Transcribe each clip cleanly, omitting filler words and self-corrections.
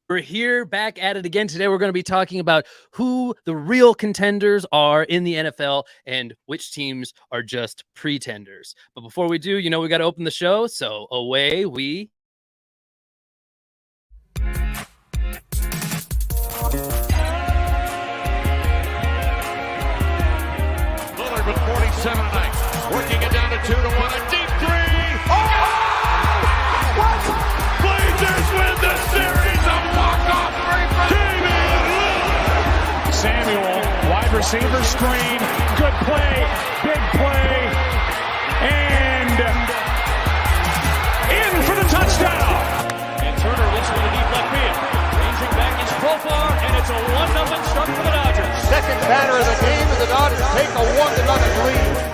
We're here back at it again. Today, we're going to be talking about who the real contenders are in the NFL and which teams are just pretenders. But before we do, we got to open the show. So away we. Lillard with 47 tonight, working it down to 2-1, a deep three. Oh! What? Blazers win the series. A walk-off three for Damian Lillard. Samuel, wide receiver screen, good play, big play, and in for the touchdown. And Turner looks for the deep left field. Ranging back is Profar, and it's a 1-0 start for the Dodgers. Second batter of the game, and the Dodgers take a 1-0 lead.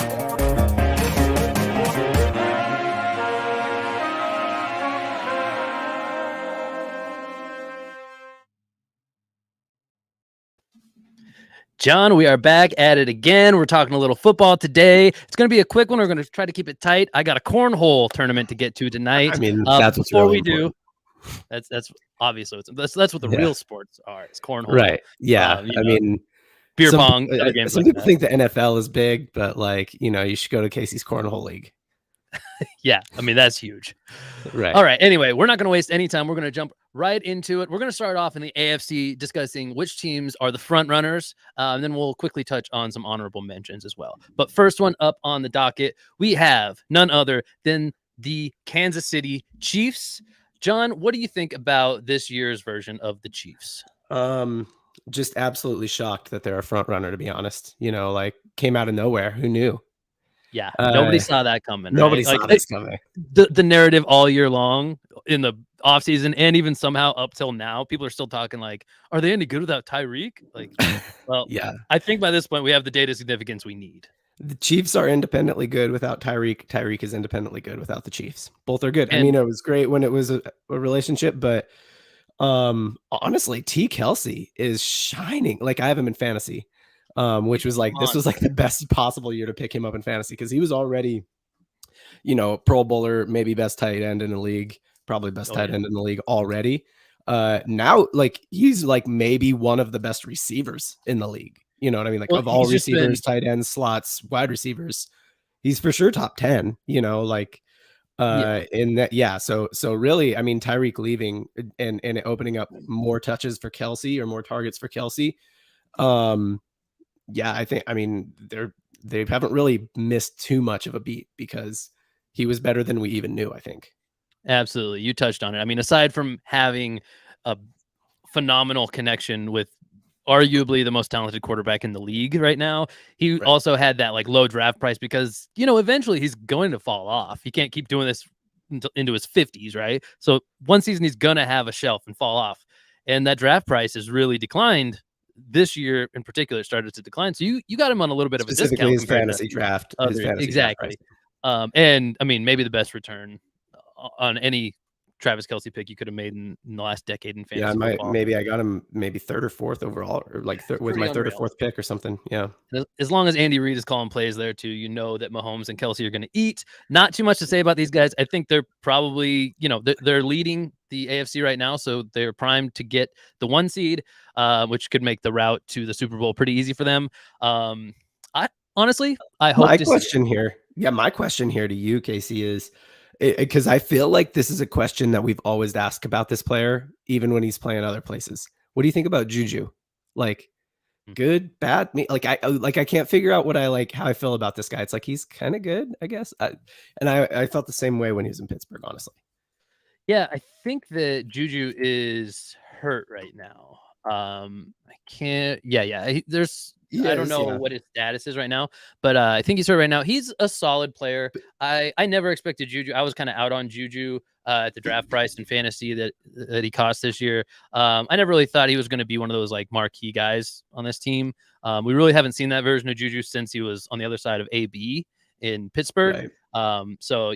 John, we are back at it again. We're talking a little football today. It's going to be a quick one. We're going to try to keep it tight. I got a cornhole tournament to get to tonight. I mean, that's what's before really we important. do. That's obviously that's what the real sports are. It's cornhole, Right? Yeah. I mean, beer pong. Some people think the NFL is big, but you should go to Casey's Cornhole League. Yeah, I mean, that's huge. Right. All right. Anyway, we're not going to waste any time. We're going to jump right into it. We're going to start off in the AFC discussing which teams are the front runners, and then we'll quickly touch on some honorable mentions as well. But first one up on the docket, we have none other than the Kansas City Chiefs. John, what do you think about this year's version of the Chiefs? Just absolutely shocked that they're a front runner, to be honest. Came out of nowhere. Who knew? Yeah, nobody saw that coming. Nobody right? saw this coming. The narrative all year long in the offseason and even somehow up till now, people are still talking like, are they any good without Tyreek? Well, yeah. I think by this point we have the data significance we need. The Chiefs are independently good without Tyreek. Tyreek is independently good without the Chiefs. Both are good. And it was great when it was a relationship, but honestly, T. Kelsey is shining. I have him in fantasy. Which was this was the best possible year to pick him up in fantasy because he was already, Pro Bowler, maybe best tight end in the league, probably best tight end in the league already. Now he's maybe one of the best receivers in the league. You know what I mean? Of all receivers, tight ends, slots, wide receivers, he's for sure top 10. In that, yeah. So really, I mean, Tyreek leaving and it opening up more touches for Kelsey or more targets for Kelsey. Yeah, they haven't really missed too much of a beat because he was better than we even knew, I think. Absolutely. You touched on it. I mean, aside from having a phenomenal connection with arguably the most talented quarterback in the league right now, he also had that low draft price because, eventually he's going to fall off. He can't keep doing this into his 50s, right? So one season he's going to have a shelf and fall off. And that draft price has really declined. This year in particular started to decline. So you got him on a little bit of a discount. His fantasy draft. Exactly. And I mean, maybe the best return on any Travis Kelsey pick you could have made in the last decade in fantasy. Yeah, maybe I got him maybe third or fourth overall, or with my third or fourth pick or something. Yeah. As long as Andy Reid is calling plays there too, that Mahomes and Kelsey are going to eat. Not too much to say about these guys. I think they're probably, they're leading the AFC right now, so they're primed to get the 1 seed, which could make the route to the Super Bowl pretty easy for them. I hope my question here to you, Casey, is because I feel like this is a question that we've always asked about this player, even when he's playing other places. What do you think about Juju? Good, bad? I can't figure out how I feel about this guy. It's he's kind of good, I guess. I felt the same way when he was in Pittsburgh, honestly. Yeah, I think that Juju is hurt right now. I can't. Yeah. I don't know what his status is right now, but I think he's hurt right now. He's a solid player. I never expected Juju. I was kind of out on Juju at the draft price in fantasy that he cost this year. I never really thought he was going to be one of those marquee guys on this team. We really haven't seen that version of Juju since he was on the other side of AB in Pittsburgh. Right. So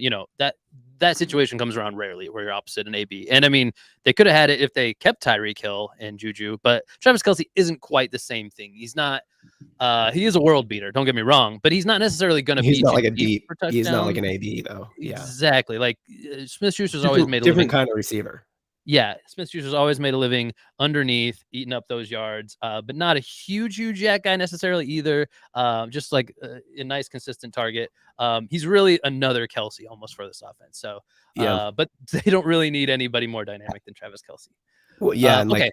that situation comes around rarely where you're opposite an AB. And I mean, they could have had it if they kept Tyreek Hill and Juju, but Travis Kelsey isn't quite the same thing. He's not, he is a world beater. Don't get me wrong, but he's not necessarily going to be. He's not a deep. He's not like an AB though. Yeah, exactly. Smith-Schuster's always made a different kind of receiver. Yeah, Smith-Schuster's always made a living underneath, eating up those yards, but not a huge yak guy necessarily either. Just like a nice, consistent target. He's really another Kelsey almost for this offense. So, Yeah. but they don't really need anybody more dynamic than Travis Kelsey. Well, yeah, and Okay.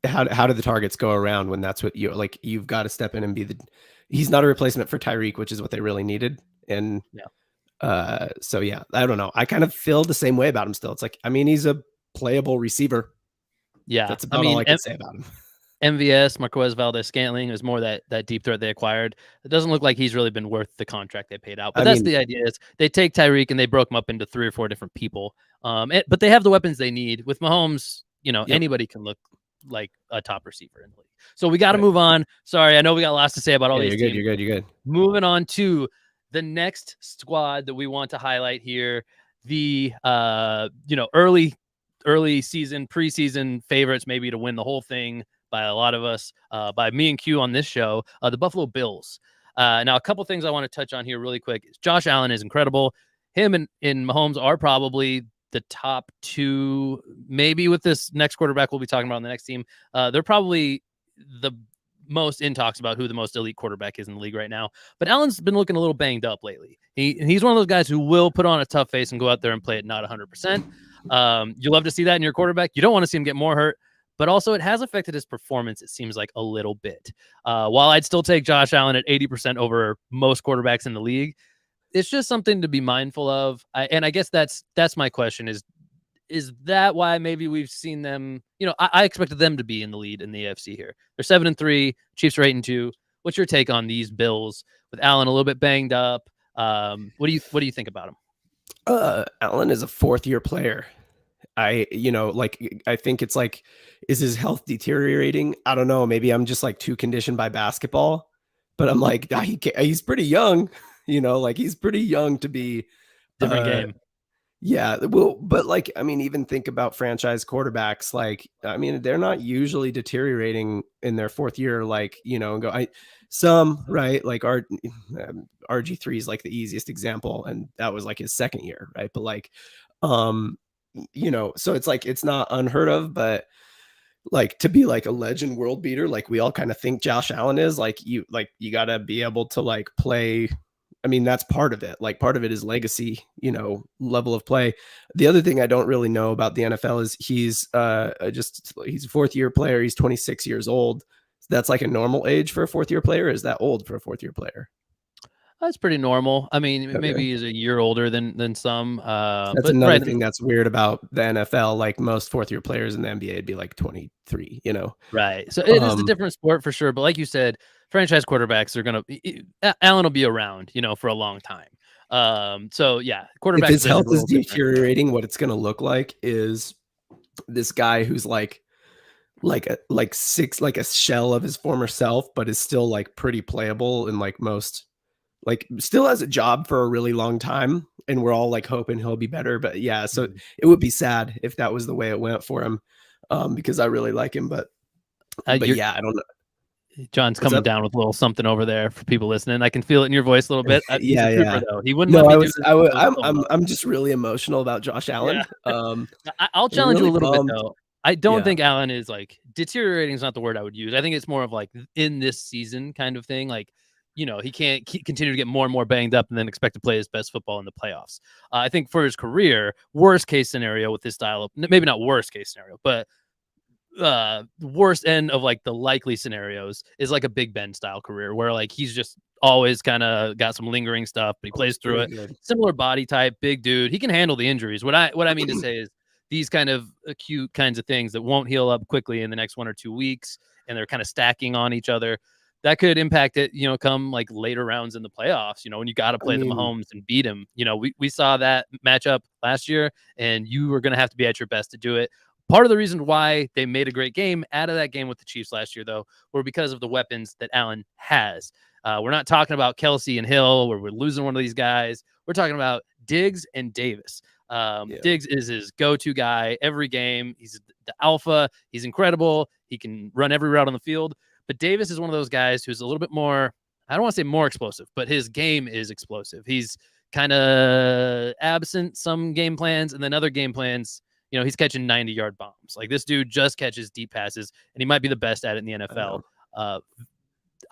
how do the targets go around when that's what you've got to step in and be the. He's not a replacement for Tyreek, which is what they really needed, and so yeah, I don't know. I kind of feel the same way about him still. It's like, I mean, he's a playable receiver. Yeah, That's about all I can say about him. MVS, Marquez Valdez-Scantling, is more that deep threat they acquired. It doesn't look like he's really been worth the contract they paid out. But that's the idea. Is they take Tyreek and they broke him up into 3 or 4 different people. But they have the weapons they need. With Mahomes, anybody can look like a top receiver in the league. So we got to move on. Sorry, I know we got lots to say about all these teams. You're good. Moving on to the next squad that we want to highlight here. The early season, preseason favorites maybe to win the whole thing by a lot of us, by me and Q on this show, the Buffalo Bills. Now, a couple things I want to touch on here really quick. Josh Allen is incredible. Him and Mahomes are probably the top 2, maybe with this next quarterback we'll be talking about on the next team. They're probably the most in talks about who the most elite quarterback is in the league right now. But Allen's been looking a little banged up lately. He's one of those guys who will put on a tough face and go out there and play it not 100%. You love to see that in your quarterback. You don't want to see him get more hurt. But also it has affected his performance, it seems like, a little bit. While I'd still take Josh Allen at 80% over most quarterbacks in the league, it's just something to be mindful of. And I guess that's my question is that why maybe we've seen them, I expected them to be in the lead in the AFC here. They're 7-3, Chiefs are 8-2. What's your take on these Bills with Allen a little bit banged up? What do you think about him? Allen is a 4th-year player. I think it's like, is his health deteriorating? I don't know. Maybe I'm just like too conditioned by basketball, but I'm like, he's pretty young, he's pretty young to be different game. Yeah. Well, but like, I mean, even think about franchise quarterbacks. Like, I mean, they're not usually deteriorating in their 4th year, like, and go, right. Like RG3 is like the easiest example. And that was like his 2nd year. Right. But like, so it's like, it's not unheard of, but like to be like a legend world beater, like we all kind of think Josh Allen is, like you gotta be able to like play. I mean, that's part of it. Like part of it is legacy, level of play. The other thing I don't really know about the NFL is he's a 4th-year player. He's 26 years old. That's like a normal age for a 4th-year player. Is that old for a 4th-year player? That's pretty normal. I mean, maybe he's a year older than some. That's another thing that's weird about the NFL. Like most 4th-year players in the NBA would be like 23, Right. So it is a different sport for sure. But like you said, franchise quarterbacks are going to, Allen will be around, for a long time. So yeah, quarterbacks. If his health is deteriorating, what it's going to look like is this guy who's like a shell of his former self, but is still like pretty playable and like most. Like still has a job for a really long time, and we're all like hoping he'll be better. But yeah, so it would be sad if that was the way it went for him, because I really like him. But yeah, I don't know. John's coming down with a little something over there for people listening. I can feel it in your voice a little bit. Yeah. Though. He wouldn't. No, I'm just really emotional about Josh Allen. Yeah. I'll challenge you a little bit though. I don't think Allen is like deteriorating is not the word I would use. I think it's more of like in this season kind of thing. Like, he can't continue to get more and more banged up and then expect to play his best football in the playoffs. I think for his career, worst case scenario with this style of, maybe not worst case scenario, but worst end of like the likely scenarios is like a Big Ben style career where like he's just always kind of got some lingering stuff, but he plays through it. Good. Similar body type, big dude. He can handle the injuries. What I mean to say is these kind of acute kinds of things that won't heal up quickly in the next 1 or 2 weeks, and they're kind of stacking on each other. That could impact it, come like later rounds in the playoffs, when you got to play the Mahomes and beat him. We saw that matchup last year, and you were going to have to be at your best to do it. Part of the reason why they made a great game out of that game with the Chiefs last year, though, were because of the weapons that Allen has. We're not talking about Kelsey and Hill, where we're losing one of these guys. We're talking about Diggs and Davis. Diggs is his go-to guy every game. He's the alpha. He's incredible. He can run every route on the field. But Davis is one of those guys who's a little bit more, I don't want to say more explosive, but his game is explosive. He's kind of absent some game plans, and then other game plans, he's catching 90-yard bombs. Like, this dude just catches deep passes, and he might be the best at it in the NFL.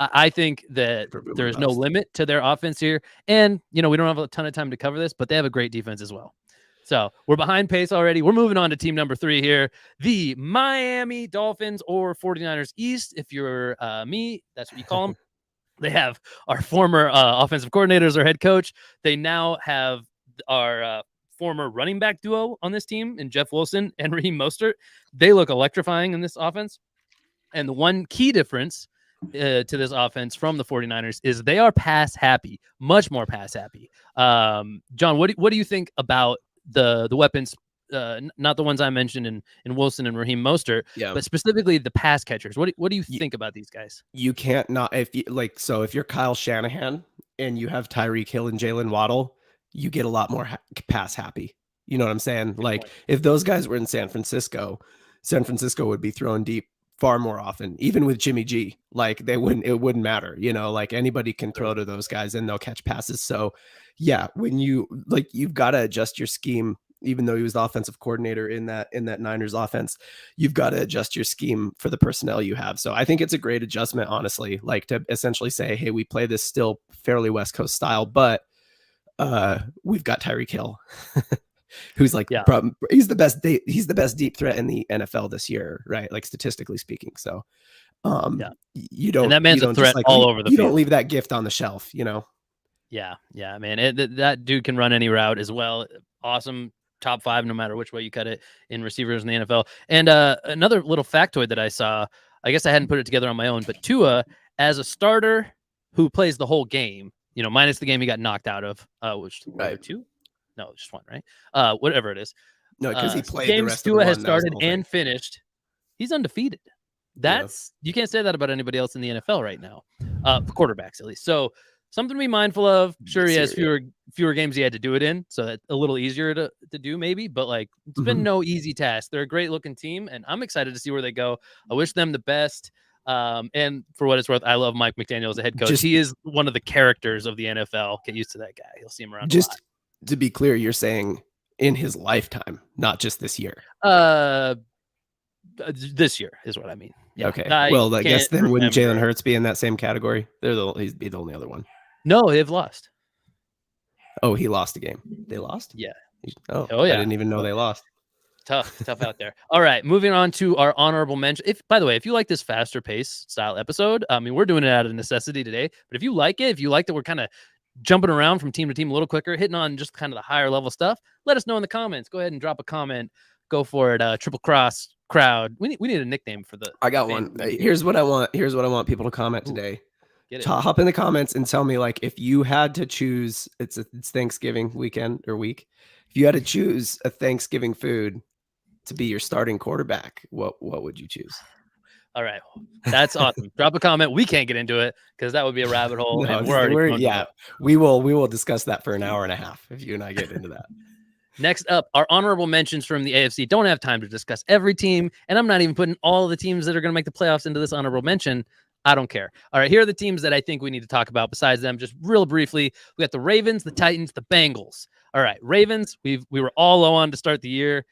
I think that there's no limit to their offense here. And, we don't have a ton of time to cover this, but they have a great defense as well. So we're behind pace already. We're moving on to team number 3 here, the Miami Dolphins, or 49ers East. If you're me, that's what you call them. They have our former offensive coordinator as our head coach. They now have our former running back duo on this team in Jeff Wilson and Raheem Mostert. They look electrifying in this offense. And the one key difference to this offense from the 49ers is they are pass happy, much more pass happy. John, what do you think about the weapons, not the ones I mentioned in Wilson and Raheem Mostert, but specifically the pass catchers? What do you think about these guys? You can't not, if you're Kyle Shanahan and you have Tyreek Hill and Jalen Waddle, you get a lot more pass happy. You know what I'm saying? Like, if those guys were in San Francisco would be throwing deep far more often, even with Jimmy G. Like, it wouldn't matter, like anybody can throw to those guys and they'll catch passes. So yeah, when you've got to adjust your scheme, even though he was the offensive coordinator in that Niners offense, you've got to adjust your scheme for the personnel you have. So I think it's a great adjustment, honestly, like to essentially say, hey, we play this still fairly West Coast style, but we've got Tyreek Hill. Who's like, he's the best deep threat in the NFL this year, right? Like, statistically speaking. So, you don't, and that man's a threat all over the field. You don't leave that gift on the shelf, Yeah, man. That dude can run any route as well. Awesome. Top 5, no matter which way you cut it, in receivers in the NFL. And another little factoid that I saw, I guess I hadn't put it together on my own, but Tua, as a starter who plays the whole game, minus the game he got knocked out of, which right. 2? No, just 1, right? Whatever it is. No, because he played games the rest Tua of the has started and finished. He's undefeated. You can't say that about anybody else in the NFL right now, for quarterbacks at least. So something to be mindful of. Sure, he has fewer games he had to do it in, so that's a little easier to do maybe. But like, it's been no easy task. They're a great looking team, and I'm excited to see where they go. I wish them the best. And for what it's worth, I love Mike McDaniel as a head coach. He is one of the characters of the NFL. Get used to that guy. You'll see him around. Just to be clear, you're saying in his lifetime, not just this year. This year is what I mean. Yeah. Okay. Well, I guess then wouldn't Jalen Hurts be in that same category? He'd be the only other one. No, they've lost. Oh, he lost a game. They lost? Yeah. Oh yeah. I didn't even know they lost. Tough out there. All right, moving on to our honorable mention. By the way, if you like this faster pace style episode, I mean, we're doing it out of necessity today, but if you like that we're kind of jumping around from team to team a little quicker, hitting on just kind of the higher level stuff, let us know in the comments. Go ahead and drop a comment. Go for it. Triple Cross crowd. We need a nickname for the. I got one. Here's what I want people to comment today. Hop in the comments and tell me, like, if you had to choose, it's Thanksgiving weekend or week. If you had to choose a Thanksgiving food to be your starting quarterback, what would you choose? All right, that's awesome. Drop a comment. We can't get into it because that would be a rabbit hole. No, and we will discuss that for an hour and a half if you and I get into that. Next up, our honorable mentions from the AFC. Don't have time to discuss every team, and I'm not even putting all the teams that are going to make the playoffs into this honorable mention. I don't care. All right, here are the teams that I think we need to talk about besides them, just real briefly. We got the Ravens, the Titans, the Bengals. All right, Ravens, we were all low on to start the year.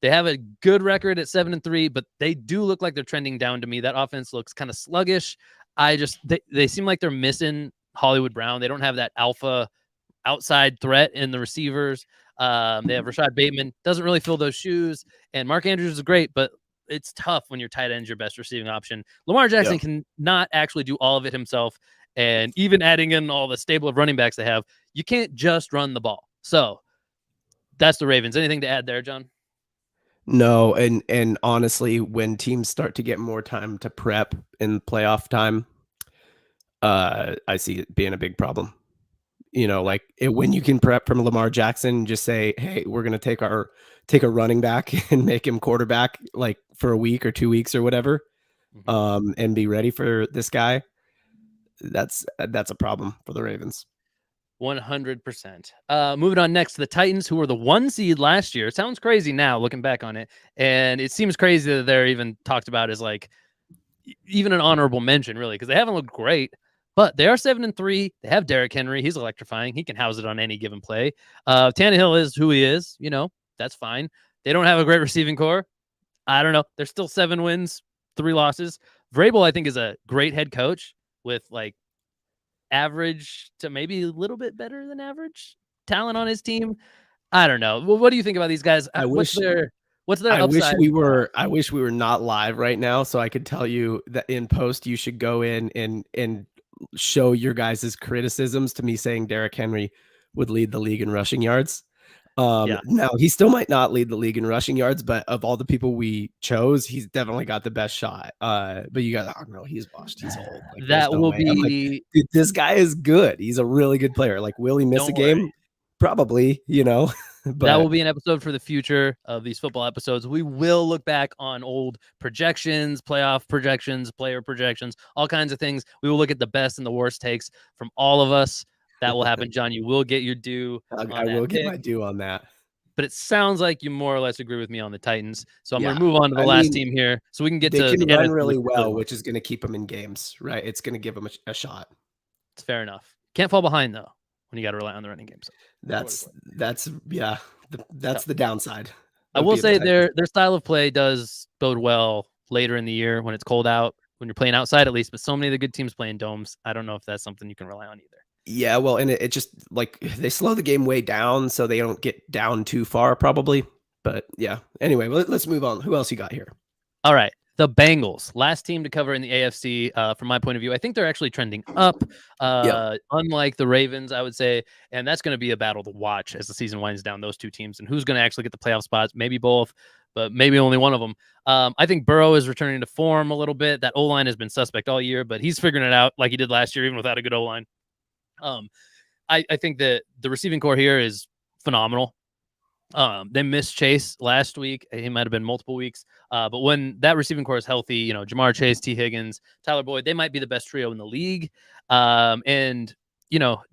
They have a good record at 7-3, but they do look like they're trending down to me. That offense looks kind of sluggish. They seem like they're missing Hollywood Brown. They don't have that alpha outside threat in the receivers. They have Rashad Bateman, doesn't really fill those shoes. And Mark Andrews is great, but it's tough when your tight end's your best receiving option. Lamar Jackson can not actually do all of it himself. And even adding in all the stable of running backs they have, you can't just run the ball. So that's the Ravens. Anything to add there, John? No, and honestly, when teams start to get more time to prep in playoff time, I see it being a big problem. When you can prep from Lamar Jackson, just say, hey, we're going to take a running back and make him quarterback like for a week or 2 weeks or whatever, and be ready for this guy. That's a problem for the Ravens. 100%. Moving on next to the Titans, who were the 1 seed last year. It sounds crazy now looking back on it. And it seems crazy that they're even talked about as like even an honorable mention, really, because they haven't looked great. But they are 7-3. They have Derrick Henry. He's electrifying. He can house it on any given play. Tannehill is who he is. That's fine. They don't have a great receiving core. I don't know. They're still 7 wins, 3 losses. Vrabel, I think, is a great head coach with like average to maybe a little bit better than average talent on his team. I don't know. Well, what do you think about these guys? What's their upside? I wish we were not live right now, so I could tell you that in post you should go in and show your guys' criticisms to me saying Derrick Henry would lead the league in rushing yards. Now he still might not lead the league in rushing yards, but of all the people we chose, he's definitely got the best shot. But you guys, oh no, he's washed. He's old. Like, that will way. I'm like, dude, this guy is good. He's a really good player. Like, will he miss a game? Probably, but that will be an episode for the future of these football episodes. We will look back on old projections, playoff projections, player projections, all kinds of things. We will look at the best and the worst takes from all of us. That will happen, John. You will get your due. I will get my due on that. But it sounds like you more or less agree with me on the Titans. So I'm going to move on to the last team here, so we can get to they can the run NFC really well, which is going to keep them in games, right? It's going to give them a shot. It's fair enough. Can't fall behind though when you got to rely on the running game. So that's the downside. I will say their style of play does bode well later in the year when it's cold out, when you're playing outside at least. But so many of the good teams play in domes. I don't know if that's something you can rely on either. Yeah, well, and it just like they slow the game way down so they don't get down too far, probably. But yeah, anyway, let's move on. Who else you got here? All right, the Bengals, last team to cover in the AFC. From my point of view, I think they're actually trending up, unlike the Ravens, I would say. And that's going to be a battle to watch as the season winds down, those two teams, and who's going to actually get the playoff spots. Maybe both, but maybe only one of them. I think Burrow is returning to form a little bit. That O-line has been suspect all year, but he's figuring it out like he did last year, even without a good O-line. I think that the receiving core here is phenomenal. They missed Chase last week. He might have been multiple weeks. But when that receiving core is healthy, Jamar Chase, T. Higgins, Tyler Boyd, they might be the best trio in the league. And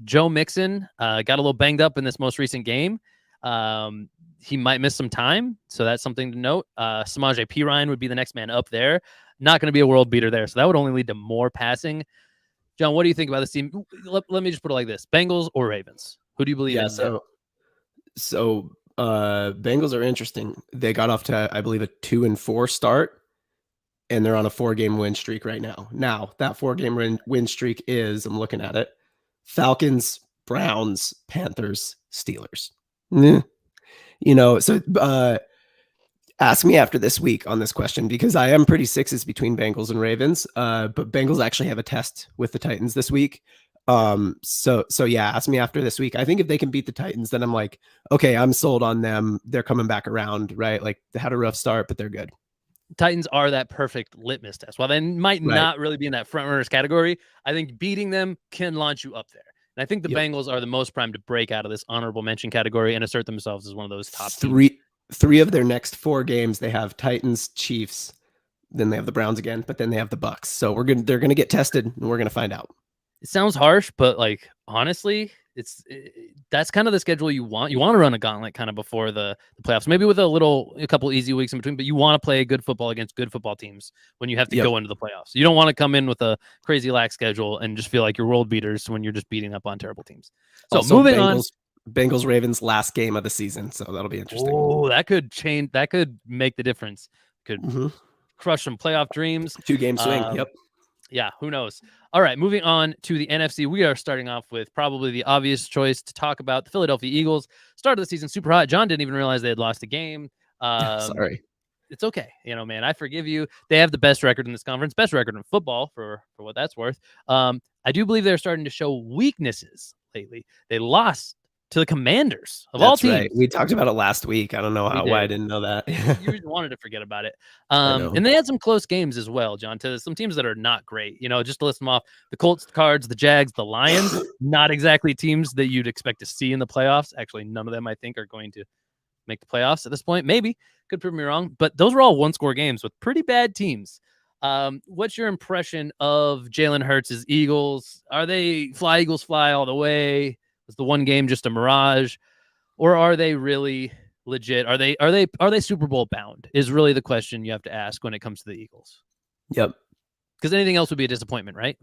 Joe Mixon got a little banged up in this most recent game. He might miss some time, so that's something to note. Samaje Perine would be the next man up there. Not going to be a world beater there, so that would only lead to more passing. John, what do you think about this team? Let me just put it like this: Bengals or Ravens? Who do you believe in? So Bengals are interesting. They got off to, I believe, a 2-4 start, and they're on a 4-game win streak right now. Now that 4-game win streak is, I'm looking at it, Falcons, Browns, Panthers, Steelers. So ask me after this week on this question, because I am pretty sixes between Bengals and Ravens. But Bengals actually have a test with the Titans this week. So yeah, ask me after this week. I think if they can beat the Titans, then I'm like, okay, I'm sold on them. They're coming back around, right? Like they had a rough start, but they're good. Titans are that perfect litmus test. While they might not really be in that front runners category, I think beating them can launch you up there. And I think the Bengals are the most primed to break out of this honorable mention category and assert themselves as one of those top three of their next 4 games. They have Titans, Chiefs, then they have the Browns again, but then they have the Bucks. So they're going to get tested, and we're going to find out. It sounds harsh, but like honestly, that's kind of the schedule you want. You want to run a gauntlet kind of before the playoffs, maybe with a couple easy weeks in between. But you want to play good football against good football teams when you have to go into the playoffs. You don't want to come in with a crazy lax schedule and just feel like you're world beaters when you're just beating up on terrible teams. So also, moving on. Bengals Ravens last game of the season, so that'll be interesting. Oh, that could change. That could make the difference. Could crush some playoff dreams. 2-game swing. Yep. Yeah, who knows? All right, moving on to the NFC. We are starting off with probably the obvious choice to talk about. The Philadelphia Eagles started the season super hot. John didn't even realize they had lost a game. Sorry. It's okay. Man, I forgive you. They have the best record in this conference, best record in football for what that's worth. I do believe they're starting to show weaknesses lately. They lost to the Commanders of all teams. Right. We talked about it last week. I don't know why I didn't know that. You wanted to forget about it. And they had some close games as well, John, to some teams that are not great. Just to list them off: the Colts, the Cards, the Jags, the Lions. Not exactly teams that you'd expect to see in the playoffs. Actually, none of them, I think, are going to make the playoffs at this point. Maybe. Could prove me wrong. But those were all one-score games with pretty bad teams. What's your impression of Jalen Hurts' Eagles? Are they fly Eagles fly all the way? Was the one game just a mirage, or are they really legit? Are they Super Bowl bound? Is really the question you have to ask when it comes to the Eagles. Yep. Because anything else would be a disappointment, right?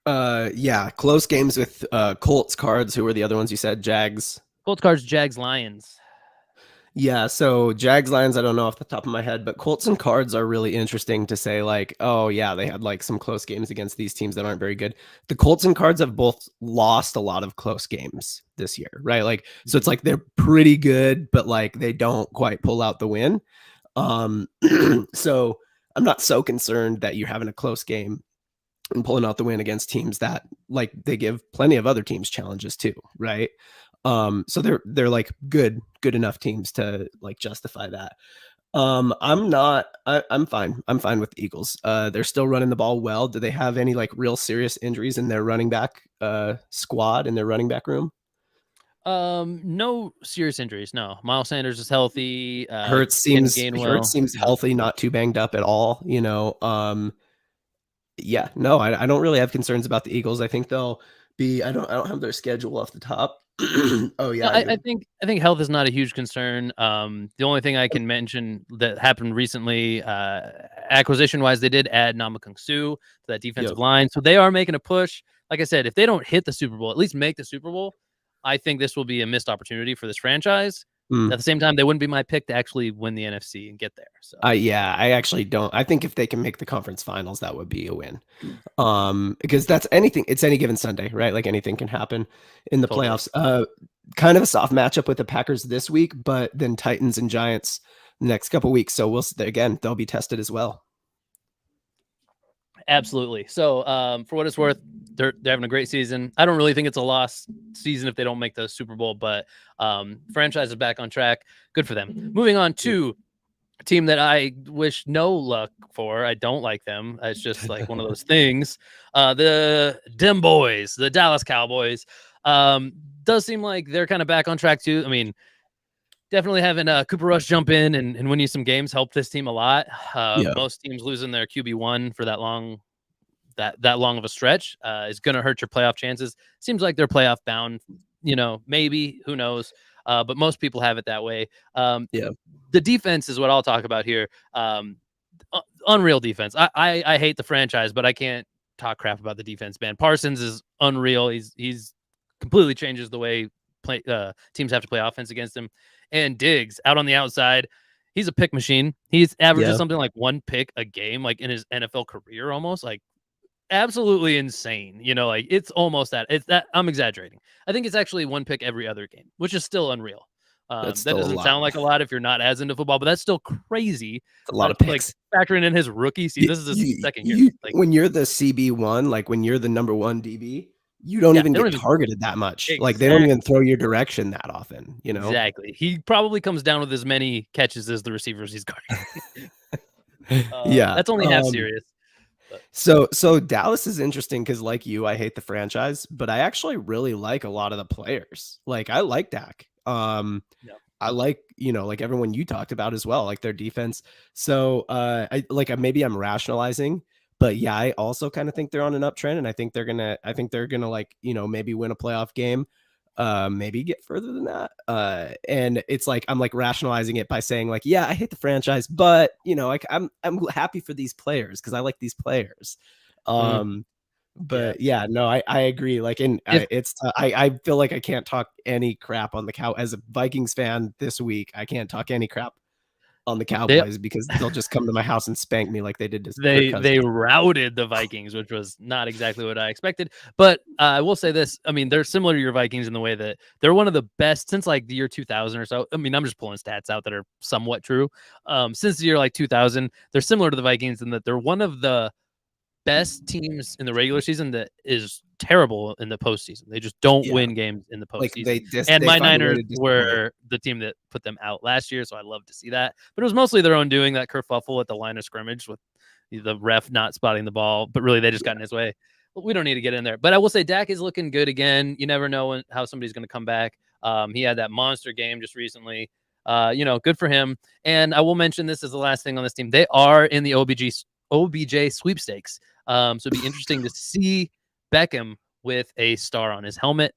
Yeah. Close games with Colts, Cards. Who were the other ones you said? Jags. Colts, Cards, Jags, Lions. Yeah, so Jags Lions, I don't know off the top of my head, but Colts and Cards are really interesting to say, like, oh yeah, they had like some close games against these teams that aren't very good. The Colts and Cards have both lost a lot of close games this year, right? Like, so it's like they're pretty good, but like they don't quite pull out the win. Um, so I'm not so concerned that you're having a close game and pulling out the win against teams that like they give plenty of other teams challenges too, right? So they're like good enough teams to like justify that. I'm fine. I'm fine with the Eagles. They're still running the ball well. Do they have any like real serious injuries in their running back squad, in their running back room? No serious injuries. No, Miles Sanders is healthy. Hurts Kenny seems Gainwell. healthy, not too banged up at all. Yeah, no, I don't really have concerns about the Eagles. I think they'll be. I don't have their schedule off the top. Oh No, yeah, I think health is not a huge concern. The only thing I can mention that happened recently, acquisition wise, they did add Namakung Su to that defensive line, so they are making a push. Like I said, if they don't hit the Super Bowl, at least make the Super Bowl, I think this will be a missed opportunity for this franchise. At the same time, they wouldn't be my pick to actually win the NFC and get there. So, yeah, I actually don't. I think if they can make the conference finals, that would be a win. Because that's anything. It's any given Sunday, right? Like anything can happen in the totally. playoffs. Kind of a soft matchup with the Packers this week, but then Titans and Giants the next couple weeks. So we'll again, they'll be tested as well. Absolutely. So, for what it's worth, they're having a great season. I don't really think it's a lost season if they don't make the Super Bowl, but franchise is back on track. Good for them. Moving on to a team that I wish no luck for. I don't like them. It's just like one of those things. The Dem Boys, the Dallas Cowboys, does seem like they're kind of back on track too. I mean, definitely having Cooper Rush jump in and win you some games helped this team a lot. Most teams losing their QB1 for that long of a stretch is going to hurt your playoff chances. Seems like they're playoff bound, maybe, who knows? But most people have it that way. The defense is what I'll talk about here. Unreal defense. I hate the franchise, but I can't talk crap about the defense, man. Parsons is unreal. He's completely changes the way teams have to play offense against him. And Diggs out on the outside, he's a pick machine. He's averages something like one pick a game, like in his NFL career, almost like absolutely insane. Like it's almost that. It's that I'm exaggerating. I think it's actually one pick every other game, which is still unreal. That doesn't sound like a lot if you're not as into football, but that's still crazy. It's a lot of picks. Like factoring in his rookie season, this is his second year. Like, when you're the CB1, like when you're the number one DB, you don't even get targeted that much. Exactly. Like they don't even throw your direction that often, Exactly. He probably comes down with as many catches as the receivers he's guarding. That's only half serious. So Dallas is interesting because like you, I hate the franchise, but I actually really like a lot of the players. Like I like Dak. I like, like everyone you talked about as well, like their defense. So maybe I'm rationalizing, but yeah, I also kind of think they're on an uptrend, and I think they're gonna like, maybe win a playoff game, maybe get further than that. And it's like I'm like rationalizing it by saying like, yeah, I hate the franchise, but like I'm happy for these players because I like these players. But yeah, no, I agree. Like, I feel like I can't talk any crap on the cow as a Vikings fan this week. I can't talk any crap on the Cowboys because they'll just come to my house and spank me like they did to they routed the Vikings, which was not exactly what I expected. But I will say this. I mean, they're similar to your Vikings in the way that they're one of the best since like the year 2000 or so. I mean, I'm just pulling stats out that are somewhat true. Since the year like 2000, they're similar to the Vikings in that they're one of the best teams in the regular season that is terrible in the postseason. They just don't win games in the postseason. And my Niners were the team that put them out last year, so I love to see that. But it was mostly their own doing, that kerfuffle at the line of scrimmage with the ref not spotting the ball, but really they just got in his way. But we don't need to get in there. But I will say Dak is looking good again. You never know how somebody's going to come back. He had that monster game just recently. Good for him. And I will mention this as the last thing on this team. They are in the OBJ sweepstakes. So it'd be interesting to see Beckham with a star on his helmet.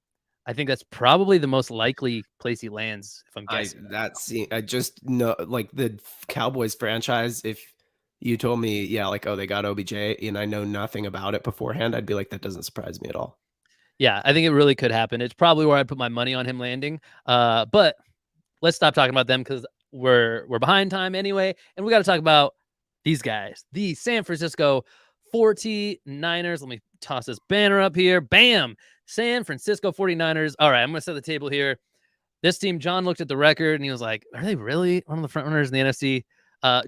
I think that's probably the most likely place he lands, if I'm guessing. I just know, like the Cowboys franchise, if you told me, they got OBJ and I know nothing about it beforehand, I'd be like, that doesn't surprise me at all. Yeah, I think it really could happen. It's probably where I'd put my money on him landing. But let's stop talking about them because we're behind time anyway, and we got to talk about these guys, the San Francisco 49ers. Let me toss this banner up here. Bam! San Francisco 49ers. All right, I'm going to set the table here. This team, John looked at the record and he was like, are they really one of the front runners in the NFC?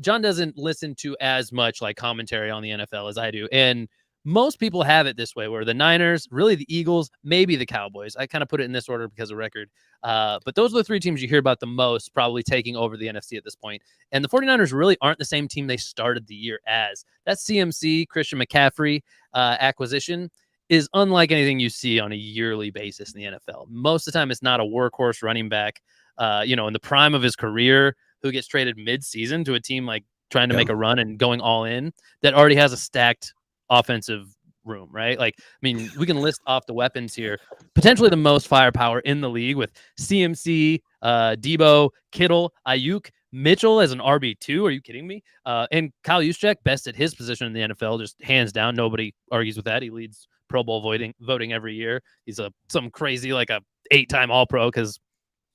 John doesn't listen to as much like commentary on the NFL as I do. And most people have it this way, where the Niners, really the Eagles, maybe the Cowboys. I kind of put it in this order because of record. But those are the three teams you hear about the most, probably taking over the NFC at this point. And the 49ers really aren't the same team they started the year as. That CMC, Christian McCaffrey acquisition is unlike anything you see on a yearly basis in the NFL. Most of the time, it's not a workhorse running back, in the prime of his career, who gets traded mid-season to a team like trying to make a run and going all in that already has a stacked offensive room, right? Like, I mean, we can list off the weapons here. Potentially the most firepower in the league with CMC, Debo, Kittle, Ayuk, Mitchell as an RB2. Are you kidding me? And Kyle Juszczyk, best at his position in the NFL, just hands down. Nobody argues with that. He leads Pro Bowl voting every year. He's some crazy, like a 8-time All-Pro, because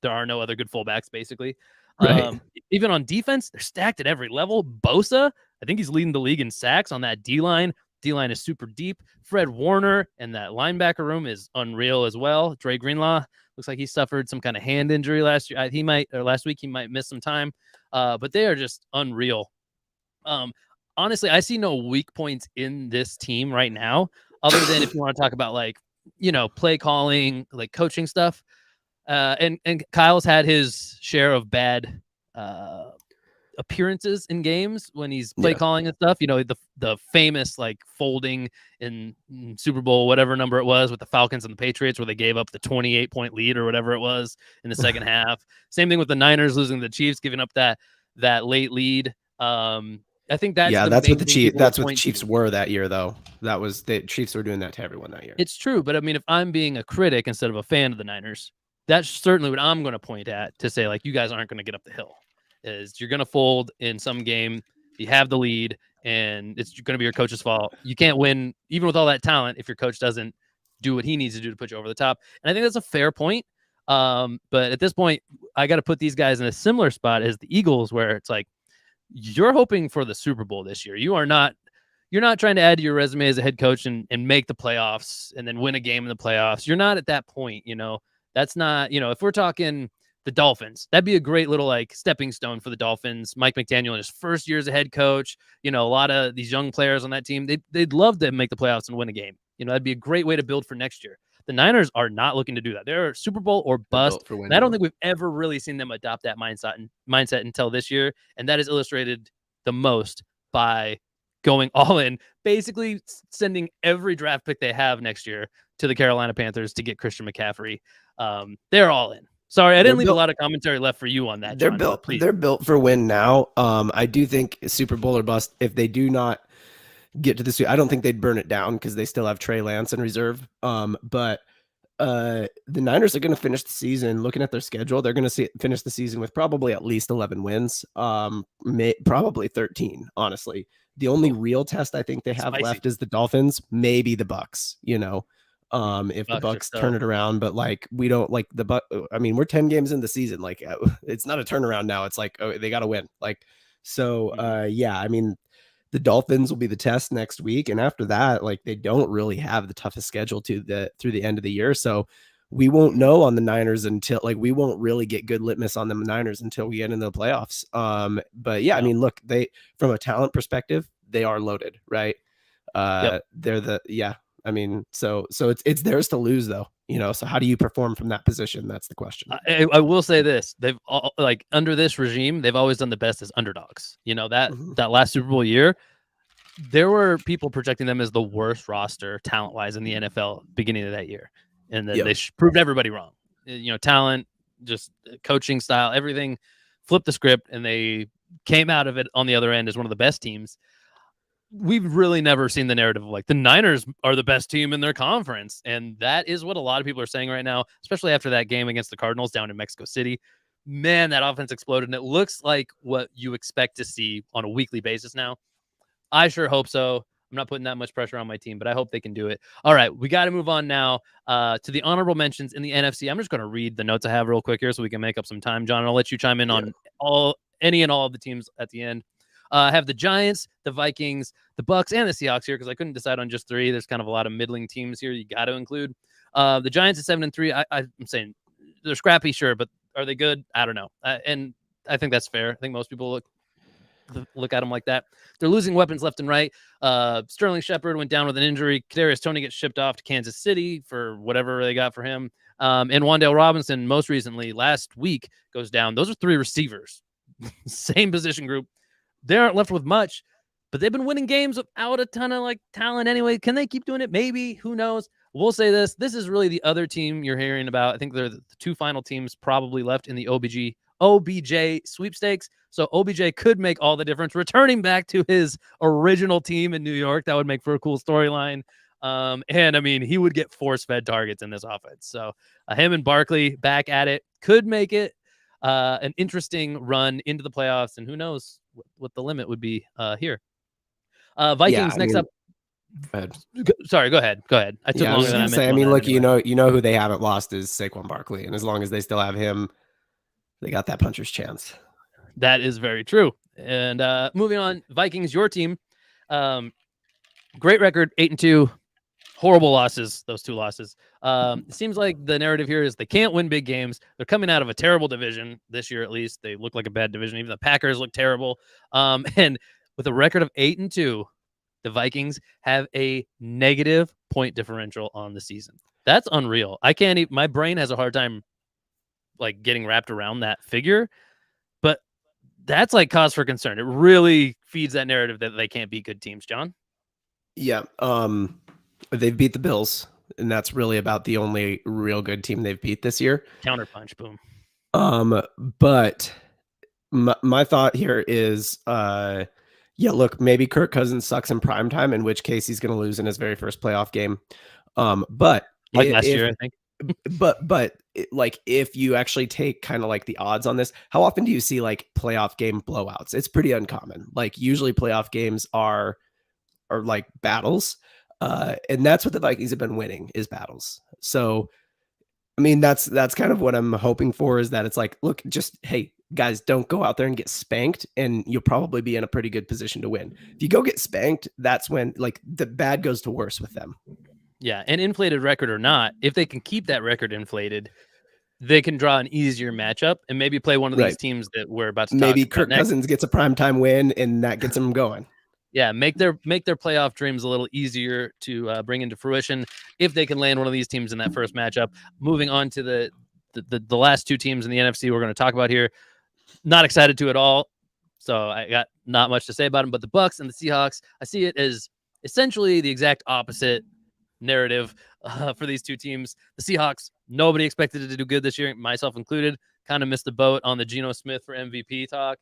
there are no other good fullbacks, basically. Right. Even on defense, they're stacked at every level. Bosa, I think he's leading the league in sacks on that D-line. D-line is super deep. Fred Warner and that linebacker room is unreal as well. Dre Greenlaw looks like he suffered some kind of hand injury last week. He might miss some time. But they are just unreal. Honestly, I see no weak points in this team right now, other than if you want to talk about play calling, like coaching stuff. And Kyle's had his share of bad appearances in games when he's play calling and stuff. The famous like folding in Super Bowl, whatever number it was, with the Falcons and the Patriots, where they gave up the 28-point lead or whatever it was in the second half. Same thing with the Niners losing to the Chiefs, giving up that late lead. I think that's what the Chiefs were that year, though. The Chiefs were doing that to everyone that year. It's true, but I mean, if I'm being a critic instead of a fan of the Niners, that's certainly what I'm going to point at to say, like, you guys aren't going to get up the hill. Is you're going to fold in some game. You have the lead, and it's going to be your coach's fault. You can't win, even with all that talent, if your coach doesn't do what he needs to do to put you over the top. And I think that's a fair point. But at this point, I got to put these guys in a similar spot as the Eagles, where it's like, you're hoping for the Super Bowl this year. You're not trying to add to your resume as a head coach and make the playoffs and then win a game in the playoffs. You're not at that point. That's not, if we're talking the Dolphins, that'd be a great little like stepping stone for the Dolphins. Mike McDaniel in his first year as a head coach, a lot of these young players on that team, they'd love to make the playoffs and win a game. That'd be a great way to build for next year. The Niners are not looking to do that. They're Super Bowl or bust. And I don't think we've ever really seen them adopt that mindset until this year. And that is illustrated the most by going all in, basically sending every draft pick they have next year to the Carolina Panthers to get Christian McCaffrey. They're all in. Sorry, I didn't leave a lot of commentary left for you on that. They're built. They're built for win now. I do think Super Bowl or bust. If they do not get to the, I don't think they'd burn it down because they still have Trey Lance in reserve. But the Niners are going to finish the season. Looking at their schedule, they're going to finish the season with probably at least 11 wins. Probably 13. Honestly, the only real test I think they have left is the Dolphins. Maybe the Bucks. If the Bucks turn it around, but like we don't like the Buck. I mean, we're 10 games in the season. Like it's not a turnaround now. It's like, oh, they got to win. Like, so I mean, the Dolphins will be the test next week, and after that, like they don't really have the toughest schedule through the end of the year. So we won't know on the Niners until we won't really get good litmus on the Niners until we get into the playoffs. But yeah, I mean, look, from a talent perspective, they are loaded, right? I mean, so it's theirs to lose, though. So how do you perform from that position? That's the question. I will say this: they've under this regime, they've always done the best as underdogs. That last Super Bowl year, there were people projecting them as the worst roster talent-wise in the NFL beginning of that year, and then they proved everybody wrong. Talent, just coaching style, everything flipped the script, and they came out of it on the other end as one of the best teams. We've really never seen the narrative of like the Niners are the best team in their conference. And that is what a lot of people are saying right now, especially after that game against the Cardinals down in Mexico City. Man, that offense exploded. And it looks like what you expect to see on a weekly basis now. I sure hope so. I'm not putting that much pressure on my team, but I hope they can do it. All right, we got to move on now to the honorable mentions in the NFC. I'm just going to read the notes I have real quick here so we can make up some time, John. I'll let you chime in on any and all of the teams at the end. I have the Giants, the Vikings, the Bucks, and the Seahawks here because I couldn't decide on just 3. There's kind of a lot of middling teams here you got to include. The Giants at 7-3. I'm saying they're scrappy, sure, but are they good? I don't know. And I think that's fair. I think most people look at them like that. They're losing weapons left and right. Sterling Shepard went down with an injury. Kadarius Toney gets shipped off to Kansas City for whatever they got for him. And Wan'Dale Robinson, most recently, last week, goes down. Those are 3 receivers. Same position group. They aren't left with much, but they've been winning games without a ton of talent anyway. Can they keep doing it? Maybe. Who knows? We'll say this. This is really the other team you're hearing about. I think they're the 2 final teams probably left in the OBJ sweepstakes. So OBJ could make all the difference returning back to his original team in New York. That would make for a cool storyline. And I mean, he would get force-fed targets in this offense. So him and Barkley back at it could make it an interesting run into the playoffs. And who knows what the limit would be here. Vikings next up. Go ahead. Sorry, go ahead. I took longer than I meant. I mean, look, anyway. you know who they haven't lost is Saquon Barkley, and as long as they still have him, they got that puncher's chance. That is very true. And moving on, Vikings, your team, great record, 8-2, horrible losses. Those 2 losses. It seems like the narrative here is they can't win big games. They're coming out of a terrible division this year, at least. They look like a bad division. Even the Packers look terrible. And with a record of 8-2. The Vikings have a negative point differential on the season. That's unreal. I can't even, my brain has a hard time getting wrapped around that figure, but that's cause for concern. It really feeds that narrative that they can't beat good teams, John. Yeah. They've beat the Bills, and that's really about the only real good team they've beat this year. Counterpunch, boom. But my thought here is, yeah, look, maybe Kirk Cousins sucks in primetime, in which case he's going to lose in his very first playoff game. But last year, I think. but if you actually take kind of the odds on this, how often do you see playoff game blowouts? It's pretty uncommon. Usually playoff games are battles. And that's what the Vikings have been winning, is battles. So, I mean, that's kind of what I'm hoping for, is that it's look, just, hey, guys, don't go out there and get spanked, and you'll probably be in a pretty good position to win. If you go get spanked, that's when the bad goes to worse with them. Yeah, an inflated record or not, if they can keep that record inflated, they can draw an easier matchup and maybe play one of these teams that we're about to talk about. Maybe Kirk Cousins gets a primetime win, and that gets them going. Yeah, make their playoff dreams a little easier to bring into fruition if they can land one of these teams in that first matchup. Moving on to the last 2 teams in the NFC we're going to talk about here. Not excited to at all. So I got not much to say about them, but the Bucks and the Seahawks, I see it as essentially the exact opposite narrative for these 2 teams. The Seahawks, nobody expected it to do good this year, myself included. Kind of missed the boat on the Geno Smith for MVP talk,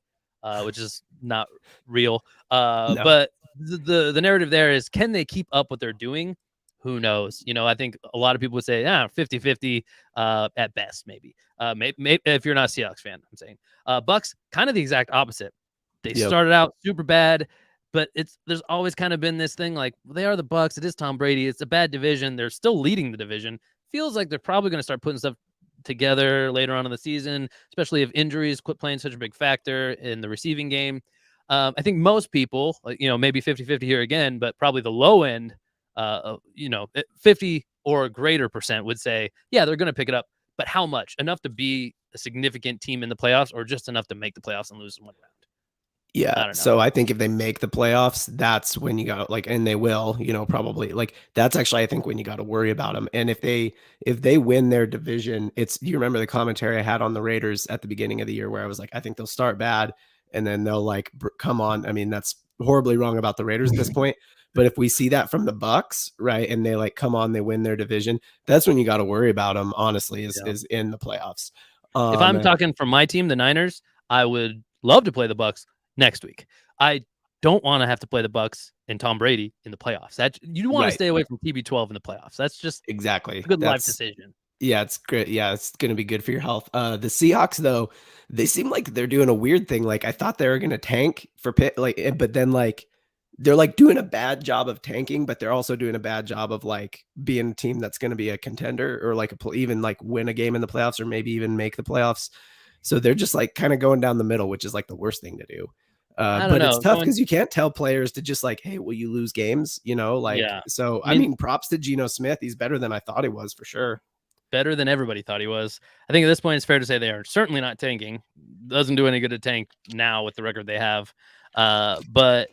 which is not real. No. But the narrative there is, can they keep up what they're doing? Who knows? I think a lot of people would say, 50-50 at best, maybe. Maybe if you're not a Seahawks fan, I'm saying. Bucks, kind of the exact opposite. They started out super bad, but there's always kind of been this thing they are the Bucks. It is Tom Brady. It's a bad division. They're still leading the division. Feels like they're probably going to start putting stuff together later on in the season, especially if injuries quit playing such a big factor in the receiving game. I think most people, maybe 50-50 here again, but probably the low end, 50 or greater percent would say, yeah, they're going to pick it up. But how much? Enough to be a significant team in the playoffs, or just enough to make the playoffs and lose in one round? Yeah. So I think if they make the playoffs, that's when you got and they will, probably that's actually, I think, when you got to worry about them. And if they win their division, you remember the commentary I had on the Raiders at the beginning of the year where I was I think they'll start bad and then they'll come on. I mean, that's horribly wrong about the Raiders at this point. But if we see that from the Bucks, right, and they come on, they win their division, that's when you got to worry about them, honestly, is in the playoffs. If I'm talking from my team, the Niners, I would love to play the Bucks next week. I don't want to have to play the Bucks and Tom Brady in the playoffs. You want to stay away from TB12 in the playoffs. That's just exactly a good life decision. Yeah, it's great. Yeah, it's going to be good for your health. The Seahawks, though, they seem like they're doing a weird thing. I thought they were going to tank for Pitt, but then they're like doing a bad job of tanking, but they're also doing a bad job of like being a team that's going to be a contender or like even like win a game in the playoffs or maybe even make the playoffs. So they're just like kind of going down the middle, which is like the worst thing to do. I don't But know. it's tough because you can't tell players to just like, hey, will you lose games? You know, like, Yeah. so I mean, props to Geno Smith. He's better than I thought he was for sure. Better than everybody thought he was. I think at this point, it's fair to say they are certainly not tanking. Doesn't do any good to tank now with the record they have. But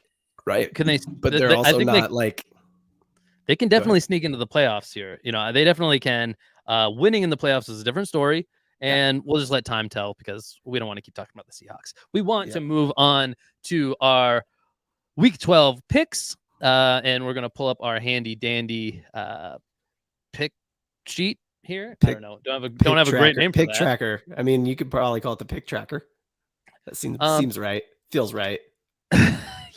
right. Can they? But they're also not like. They can definitely sneak into the playoffs here. You know, they definitely can. Winning in the playoffs is a different story. And we'll just let time tell because we don't want to keep talking about the Seahawks. We want to move on to our Week 12 picks. And we're going to pull up our handy dandy pick sheet here. I don't know. Don't have a great name for pick that. tracker. I mean, you could probably call it the pick tracker. That seems right. Feels right.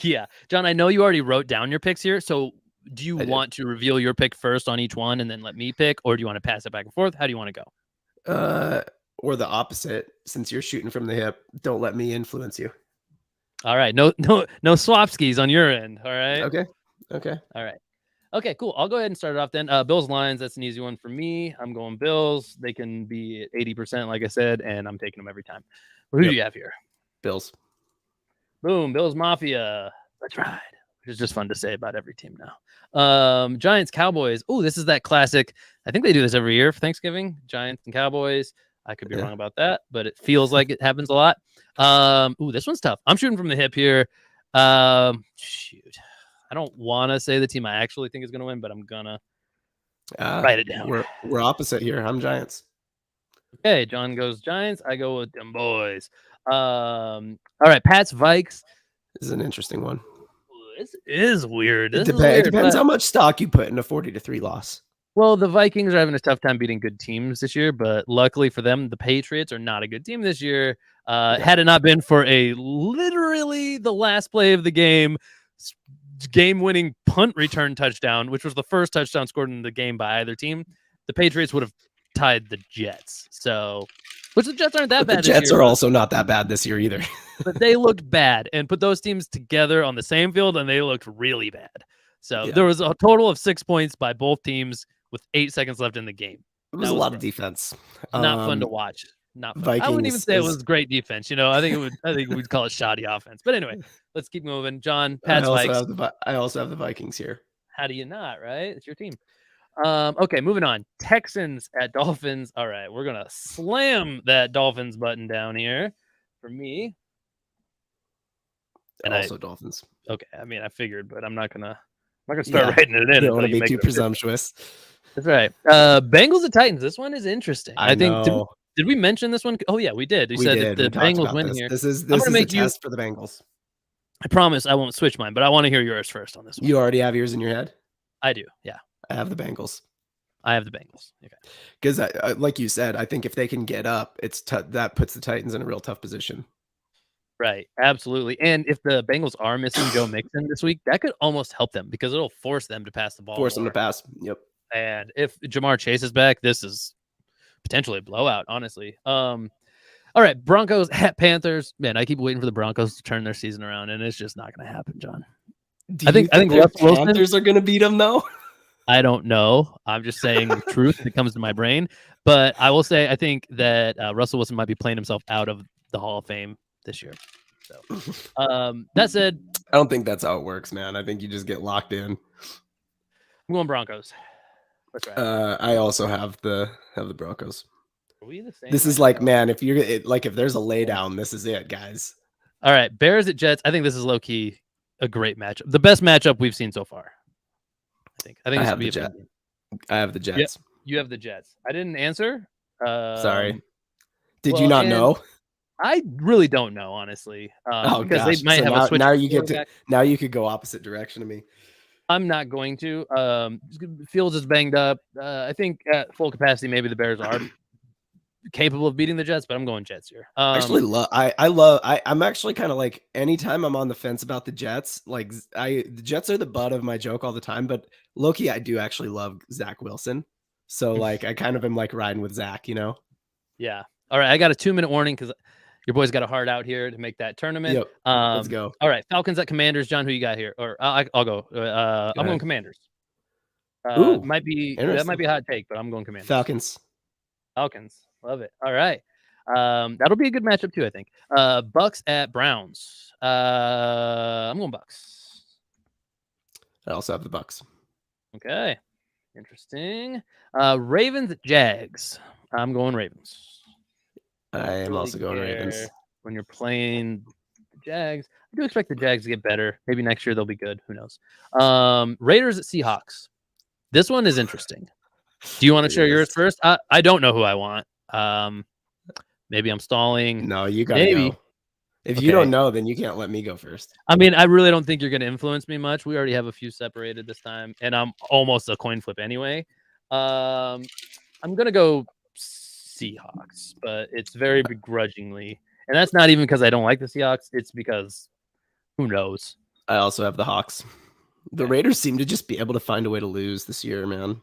Yeah. John, I know you already wrote down your picks here. So do you want to reveal your pick first on each one and then let me pick? Or do you want to pass it back and forth? How do you want to go? Or the opposite, since you're shooting from the hip, don't let me influence you. All right. No swapskis on your end. All right. Okay. All right. Okay, cool. I'll go ahead and start it off then. Bills Lions, that's an easy one for me. I'm going Bills. They can be at 80%, like I said, and I'm taking them every time. Well, who do you have here? Bills. Boom. Bills Mafia. Let's ride. Which is just fun to say about every team now. Giants, Cowboys. Oh, this is that classic. I think they do this every year for Thanksgiving. Giants and Cowboys. I could be wrong about that, but it feels like it happens a lot. This one's tough. I'm shooting from the hip here. Shoot. I don't want to say the team I actually think is going to win, but I'm going to write it down. We're opposite here. I'm Giants. Okay, John goes Giants. I go with them boys. All right, Pats, Vikes. This is an interesting one. This is weird. It depends how much stock you put in a 40-3 loss. Well, the Vikings are having a tough time beating good teams this year, but luckily for them, the Patriots are not a good team this year. Had it not been for literally the last play of the game-winning punt return touchdown, which was the first touchdown scored in the game by either team, the Patriots would have tied the Jets. So, which the Jets aren't that bad. The Jets are also not that bad this year either. But they looked bad, and put those teams together on the same field, and they looked really bad. So there was a total of 6 points by both teams with 8 seconds left in the game. It was a lot of defense. Not fun to watch. Not fun. I wouldn't even say it was great defense. You know, I think we'd call it shoddy offense. But anyway, let's keep moving. John, Pats, Vikes. I also have the Vikings here. How do you not? Right, it's your team. Okay, moving on. Texans at Dolphins. All right, we're gonna slam that Dolphins button down here for me. And also Dolphins. Okay, I mean I figured, but I'm not gonna start writing it in. You don't want to be too presumptuous. That's right. Bengals at Titans. This one is interesting. I think. Did we mention this one? Oh yeah, we did. We said that the Bengals win here. This is a test for the Bengals. I promise I won't switch mine, but I want to hear yours first on this one. You already have yours in your head? I do. Yeah. I have the Bengals. I have the Bengals. Okay. Because like you said, I think if they can get up, that puts the Titans in a real tough position. Right. Absolutely. And if the Bengals are missing Joe Mixon this week, that could almost help them because it'll force them to pass the ball. Force them to pass. Yep. And if Jamar Chase is back, this is potentially a blowout, honestly. All right. Broncos at Panthers. Man, I keep waiting for the Broncos to turn their season around, and it's just not going to happen, John. I think the Panthers are going to beat them, though. I don't know. I'm just saying the truth that comes to my brain. But I will say I think that Russell Wilson might be playing himself out of the Hall of Fame this year. So that said, I don't think that's how it works, man. I think you just get locked in. I'm going Broncos. That's right. I also have the Broncos. Are we the same? This is like, man, if there's a lay down, this is it, guys. All right, Bears at Jets. I think this is low key a great matchup, the best matchup we've seen so far. I think I have the Jets. Yep, you have the Jets. I didn't answer. Sorry. Did you not know? I really don't know, honestly. Because gosh. they might have a switch. Now you could go opposite direction of me. I'm not going to. Fields is banged up. I think at full capacity, maybe the Bears are capable of beating the Jets, but I'm going Jets here. I'm actually kind of like, anytime I'm on the fence about the Jets, like the Jets are the butt of my joke all the time, but low-key, I do actually love Zach Wilson. So like, I kind of am like riding with Zach, you know? Yeah. All right. I got a 2-minute warning because Your boy's got a heart out here to make that tournament. Yep. Let's go. All right, Falcons at Commanders. John, who you got here? Or I'll go. I'm going Commanders. Ooh, that might be a hot take, but I'm going Commanders. Falcons. Love it. All right. That'll be a good matchup too, I think. Bucks at Browns. I'm going Bucks. I also have the Bucks. Okay. Interesting. Ravens at Jags. I'm going Ravens. I am also going Ravens. When you're playing the Jags, I do expect the Jags to get better. Maybe next year they'll be good. Who knows? Raiders at Seahawks. This one is interesting. Do you want to share yours first? I don't know who I want. Maybe I'm stalling. No, you got to go. If you don't know, then you can't let me go first. I mean, I really don't think you're going to influence me much. We already have a few separated this time, and I'm almost a coin flip anyway. I'm going to go Seahawks, but it's very begrudgingly. And that's not even because I don't like the Seahawks. It's because who knows? I also have the Hawks. The Raiders seem to just be able to find a way to lose this year, man.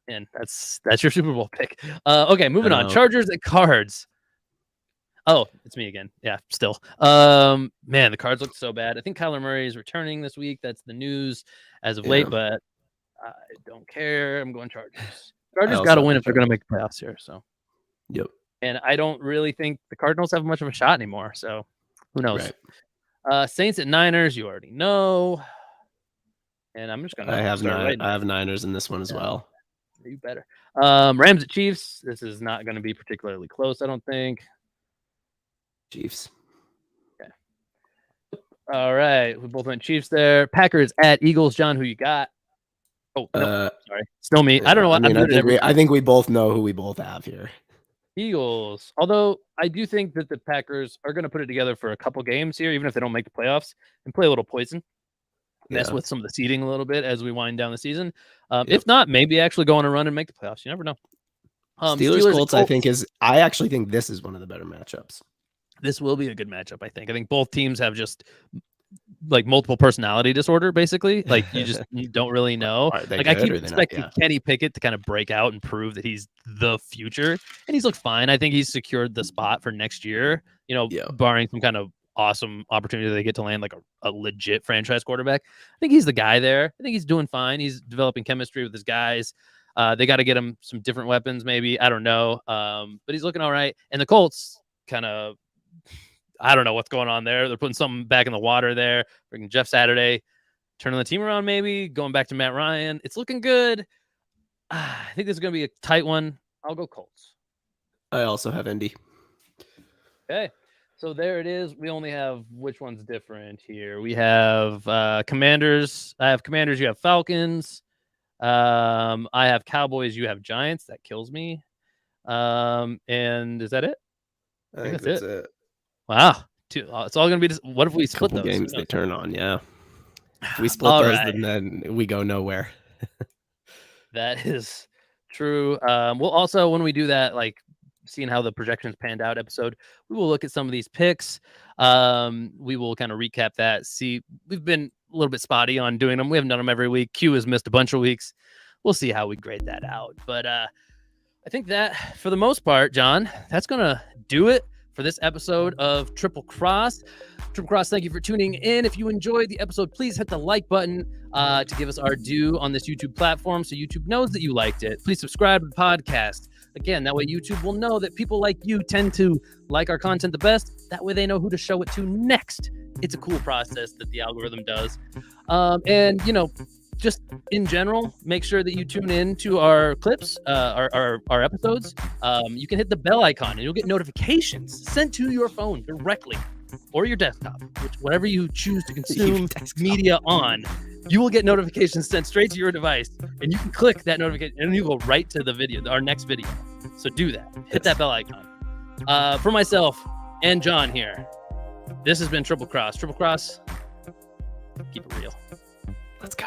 And that's your Super Bowl pick. Okay, moving on. Chargers at Cards. Oh, it's me again. Yeah, still. Man, the Cards look so bad. I think Kyler Murray is returning this week. That's the news as of late, but I don't care. I'm going Chargers. Chargers got to win if they're going to make the playoffs here. So, yep. And I don't really think the Cardinals have much of a shot anymore. So, who knows? Right. Saints at Niners. You already know. And I'm just going to. I have Niners in this one as well. You better. Rams at Chiefs. This is not going to be particularly close, I don't think. Chiefs. Okay. All right. We both went Chiefs there. Packers at Eagles. John, who you got? Oh, no, sorry. Still me. I don't know what I think we both know who we both have here. Eagles. Although I do think that the Packers are going to put it together for a couple games here, even if they don't make the playoffs, and play a little poison. Mess with some of the seeding a little bit as we wind down the season. If not, maybe actually go on a run and make the playoffs. You never know. Steelers Colts, I actually think this is one of the better matchups. This will be a good matchup, I think. I think both teams have just like multiple personality disorder, basically. Like you don't really know. Like I keep expecting Kenny Pickett to kind of break out and prove that he's the future, and he's looked fine. I think he's secured the spot for next year. Barring some kind of awesome opportunity they get to land like a legit franchise quarterback. I think he's the guy there. I think he's doing fine. He's developing chemistry with his guys. They got to get him some different weapons, maybe. I don't know. But he's looking all right. And the Colts kind of, I don't know what's going on there. They're putting something back in the water there. Bringing Jeff Saturday, turning the team around, maybe going back to Matt Ryan. It's looking good. I think this is going to be a tight one. I'll go Colts. I also have Indy. Okay. So there it is. We only have which one's different here. We have Commanders. I have Commanders. You have Falcons. I have Cowboys. You have Giants. That kills me. And is that it? I think that's it. Wow. It's all going to be just, what if we split those? Games they turn on, yeah. If we split those, then we go nowhere. That is true. We'll also, when we do that, like, seeing how the projections panned out episode, we will look at some of these picks. We will kind of recap that. See, we've been a little bit spotty on doing them. We haven't done them every week. Q has missed a bunch of weeks. We'll see how we grade that out. But I think that for the most part, John, that's going to do it for this episode of Triple Cross. Triple Cross, thank you for tuning in. If you enjoyed the episode, please hit the like button to give us our due on this YouTube platform so YouTube knows that you liked it. Please subscribe to the podcast. Again, that way YouTube will know that people like you tend to like our content the best. That way they know who to show it to next. It's a cool process that the algorithm does. And, just in general, make sure that you tune in to our clips, our episodes. You can hit the bell icon and you'll get notifications sent to your phone directly or your desktop, whatever you choose to consume media on. You will get notifications sent straight to your device, and you can click that notification and you go right to the video, our next video. So do that. Hit that bell icon. For myself and John here, this has been Triple Cross. Triple Cross, keep it real. Let's go.